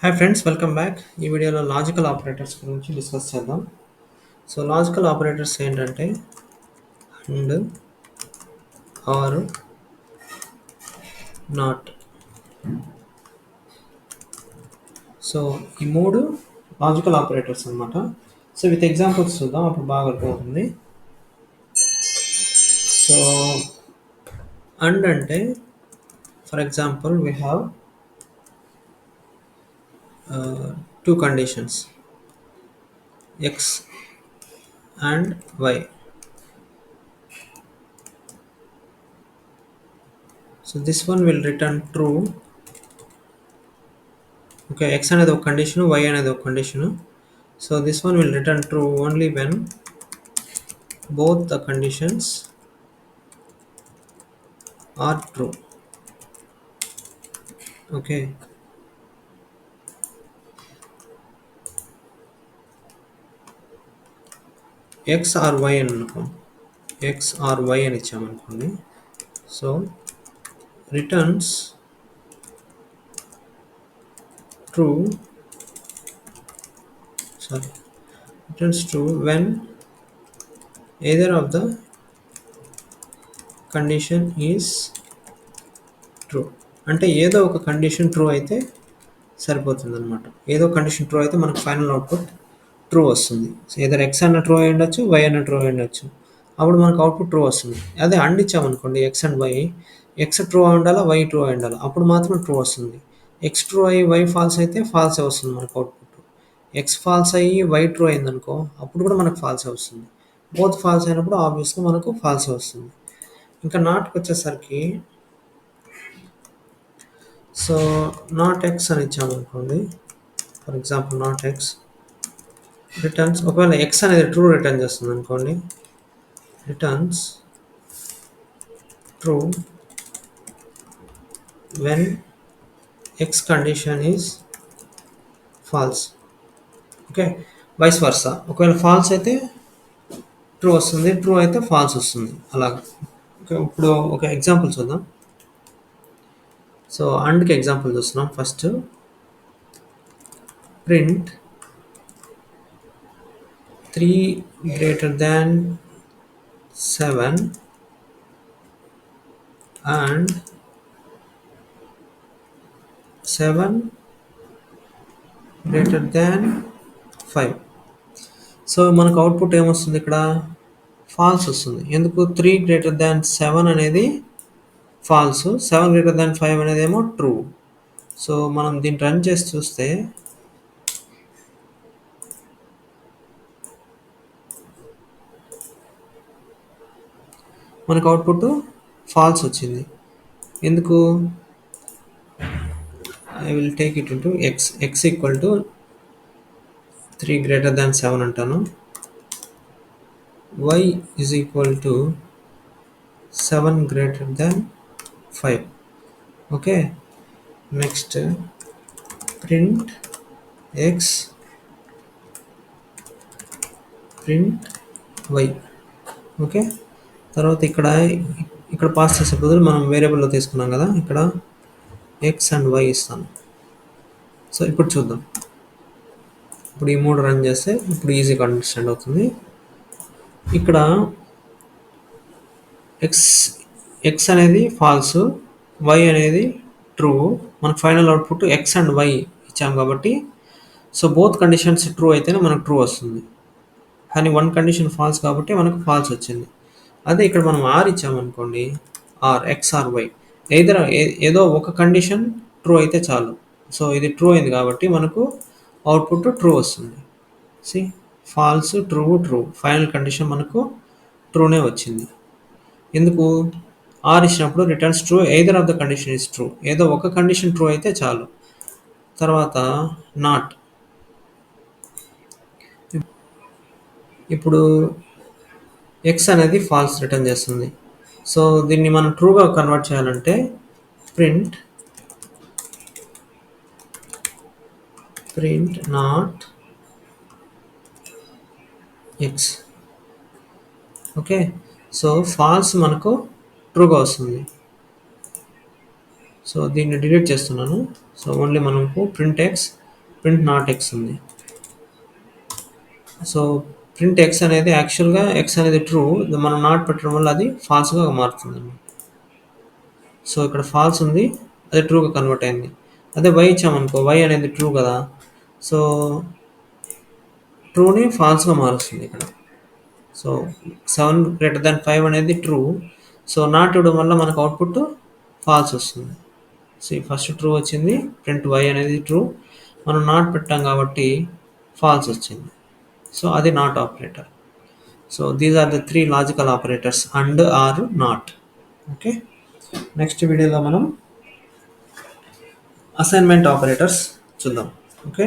Hi friends, welcome back. ఈ వీడియోలో logical operators గురించి డిస్కస్ చేద్దాం. సో లాజికల్ ఆపరేటర్స్ ఏంటంటే అండ్, ఆర్, నాట్. సో ఈ మూడు లాజికల్ ఆపరేటర్స్ అన్నమాట. సో విత్ ఎగ్జాంపుల్స్ చూద్దాం, అప్పుడు బాగా అర్థమవుతుంది. సో అండ్ అంటే, for example we have two conditions X and Y. So this one will return true. Okay, x అనేది ఒక కండిషన్, y అనేది ఒక condition. So this one will return true only when both the conditions are true. Okay, x or y అని అనుకో, x or y అని ఇచ్చామనుకోండి. So returns true, sorry, returns true when either of the condition is true. అంటే ఏదో ఒక condition true అయితే సరిపోతుంది అనమాట. ఏదో కండిషన్ ట్రూ అయితే మనకు ఫైనల్ అవుట్పుట్ ట్రూ వస్తుంది. సో ఏదర్ ఎక్స్ అన్న ట్రూ అయి ఉండొచ్చు, వై అన్న ట్రూ అయి ఉండొచ్చు. అప్పుడు మనకు అవుట్పుట్ ట్రూ వస్తుంది. అదే అండ్ ఇచ్చామనుకోండి, x and y, x true అయి ఉండాలా, వై ట్రూ అయి ఉండాలి, అప్పుడు మాత్రం ట్రూ వస్తుంది. ఎక్స్ ట్రూ అయ్యి వై ఫాల్స్ అయితే ఫాల్సే వస్తుంది మనకు అవుట్పుట్. ఎక్స్ ఫాల్స్ అయ్యి వై ట్రూ అయిందనుకో, అప్పుడు కూడా మనకు ఫాల్సే వస్తుంది. బోత్ ఫాల్స్ అయినప్పుడు ఆబ్వియస్గా మనకు ఫాల్సే వస్తుంది. ఇంకా నాట్కి వచ్చేసరికి, సో నాట్ ఎక్స్ అని ఇచ్చామనుకోండి, for example not x returns, ఒకవేళ ఎక్స్ అనేది ట్రూ రిటర్న్ చేస్తుంది అనుకోండి, returns true when x condition is false. Okay, vice versa, ఒకవేళ ఫాల్స్ అయితే ట్రూ వస్తుంది, ట్రూ అయితే ఫాల్స్ వస్తుంది, అలాగా. ఓకే, ఇప్పుడు ఒక ఎగ్జాంపుల్ చూద్దాం. సో అండ్కి ఎగ్జాంపుల్ చూస్తున్నాం. First print 3 greater than 7 and 7 greater than 5. So మనకు అవుట్పుట్ ఏమొస్తుంది ఇక్కడ? ఫాల్స్ వస్తుంది. ఎందుకు? 3 గ్రేటర్ దాన్ 7 అనేది ఫాల్స్, 7 గ్రేటర్ దాన్ 5 అనేది ఏమో ట్రూ. సో మనం దీన్ని రన్ చేసి చూస్తే మనకు అవుట్పుట్ ఫాల్స్ వచ్చింది. ఎందుకు? I will take it into X. X equal to 3 greater than 7 అంటాను. y is equal to 7 greater than 5. Okay, next print x, print y. Okay, తర్వాత ఇక్కడ ఇక్కడ పాస్ చేసే బదులు మనం వేరియబుల్లో తీసుకున్నాం కదా, ఇక్కడ ఎక్స్ అండ్ వై ఇస్తాను. సో ఇప్పుడు చూద్దాం. ఇప్పుడు ఈ మూడు రన్ చేస్తే ఇప్పుడు ఈజీగా అండర్స్టాండ్ అవుతుంది. ఇక్కడ ఎక్స్ అనేది ఫాల్స్, వై అనేది ట్రూ. మనకు final output X and Y ఇచ్చాం కాబట్టి, సో బోత్ కండిషన్స్ ట్రూ అయితేనే మనకు ట్రూ వస్తుంది. కానీ వన్ కండిషన్ ఫాల్స్ కాబట్టి మనకు ఫాల్స్ వచ్చింది. అదే ఇక్కడ మనం ఆర్ ఇచ్చామనుకోండి, ఆర్ ఎక్స్ ఆర్ వై, ఏదో ఒక కండిషన్ ట్రూ అయితే చాలు. సో ఇది ట్రూ అయింది కాబట్టి మనకు అవుట్పుట్ ట్రూ వస్తుంది. See, false, true, true, final condition మనకు ట్రూనే వచ్చింది. ఎందుకు? ఆర్ ఇచ్చినప్పుడు returns true either of the condition is true. ఏదో ఒక కండిషన్ ట్రూ అయితే చాలు. తర్వాత నాట్. ఇప్పుడు ఎక్స్ అనేది ఫాల్స్ రిటర్న్ చేస్తుంది. సో దీన్ని మనం ట్రూగా కన్వర్ట్ చేయాలంటే print not X. Okay, so false మనకు ట్రూగా వస్తుంది. సో దీన్ని డిలీట్ చేస్తున్నాను. సో ఓన్లీ మనకు print X print not X ఉంది. సో ప్రింట్ ఎక్స్ అనేది యాక్చువల్గా ఎక్స్ అనేది ట్రూ, మనం నాట్ పెట్టడం వల్ల అది ఫాల్స్గా మారుతుంది అన్నమాట. సో ఇక్కడ ఫాల్స్ ఉంది, అది ట్రూగా కన్వర్ట్ అయింది. అదే వై ఇచ్చామనుకో, వై అనేది ట్రూ కదా, సో ట్రూని ఫాల్స్గా మారుస్తుంది ఇక్కడ. సో 7 > 5 అనేది ట్రూ, సో నాట్ ఇవ్వడం వల్ల మనకు అవుట్పుట్ ఫాల్స్ వస్తుంది. సో ఫస్ట్ ట్రూ వచ్చింది, ప్రింట్ వై అనేది ట్రూ, మనం నాట్ పెట్టాం కాబట్టి ఫాల్స్ వచ్చింది. సో అది not operator. So these are the 3 logical operators, and, or, not. Okay, next వీడియోలో మనం అసైన్మెంట్ ఆపరేటర్స్ చూద్దాం. ఓకే.